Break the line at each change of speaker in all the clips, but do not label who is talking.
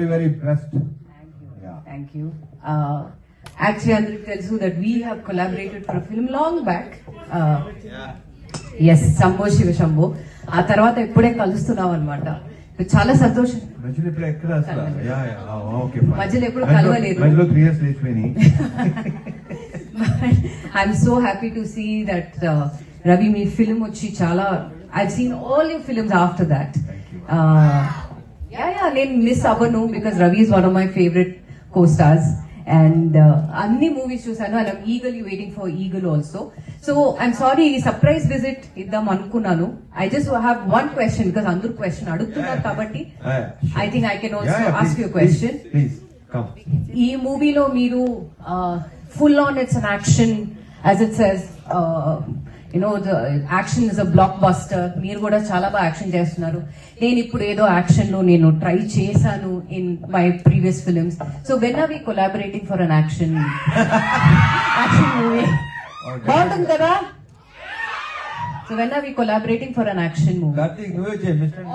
very impressed.
Thank you. Actually, Andrik tells you that we have collaborated for a film long back. Yes, Shambho Shiva Shambho. ఆ తర్వాత ఇప్పుడే కలుస్తున్నాం అనమాట. చాలా సంతోషం.
మధ్యలో ఇప్పుడు ఎక్కడ అసలు
మధ్యలో ఎప్పుడు కలవలేదు.
మధ్యలో 3 years లేచిపోయినాయి.
I'm so happy to see that Ravi me film వచ్చి చాలా I've seen all your films after that. నేను మిస్ అవ్వను because Ravi is one of my favorite co-stars and అన్ని మూవీస్ చూసాను and I'm eagerly waiting for Eagle also. So I'm sorry surprise visit ఇద్దాం అనుకున్నాను. I just have one question because అందరూ question అడుగుతున్నారు కాబట్టి I think I can also ask you a question.
Please come.
ఈ మూవీలో మీరు full on it's an action as it says the action is a blockbuster. మీరు కూడా చాలా బాగా యాక్షన్ చేస్తున్నారు. నేను ఇప్పుడు ఏదో యాక్షన్ లో నేను ట్రై చేశాను in my previous films. So when are we collaborating for an action movie? బాగుంటుంది కదా? So when are we collaborating for an action movie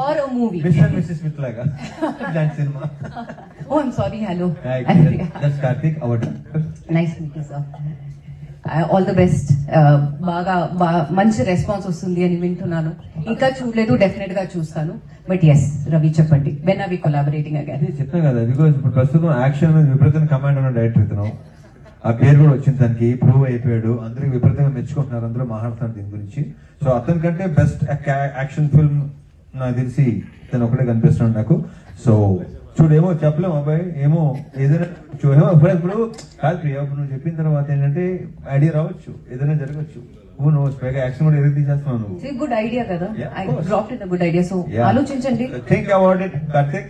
or a movie? Oh I'm sorry. Hello, nice meet you sir. All the best. బాగా మంచి response వస్తుంది అని వింటున్నాను. ఇంకా చూడలేదు, definite గా చూస్తాను. బట్ ఎస్ రవి చెప్పండి, when are we collaborating again?
చెప్తాను కదా, బికాస్ ఇప్పుడు ప్రస్తుతం యాక్షన్ మీద విపరీతంగా కమాండ్ ఉన్న డైరెక్టర్ ఇతను. ఆ పేరు కూడా వచ్చింది, దానికి ప్రూవ్ అయిపోయాడు. అందరికి విపరీతంగా మెచ్చుకుంటున్నారు, అందరూ మాట్లాడుతున్నారు దీని గురించి. సో అతని కంటే బెస్ట్ యాక్షన్ ఫిల్మ్ నాకు తెలిసి ఇతను ఒకటే కనిపిస్తున్నాడు నాకు. సో చూడేమో చెప్పలేము అబ్బాయి, ఏమో ఏదైనా ఇప్పుడు కాదు ప్రియా, నువ్వు చెప్పిన తర్వాత ఏంటంటే ఐడియా రావచ్చు, ఏదైనా జరగచ్చు. పైగా యాక్షన్ కూడా ఎదురు తీసేస్తున్నావు నువ్వు.
గుడ్ ఐడియా కదా, I dropped in a good idea. So ఆలోచించండి,
థింక్ అబౌట్ ఇట్ కార్తిక్.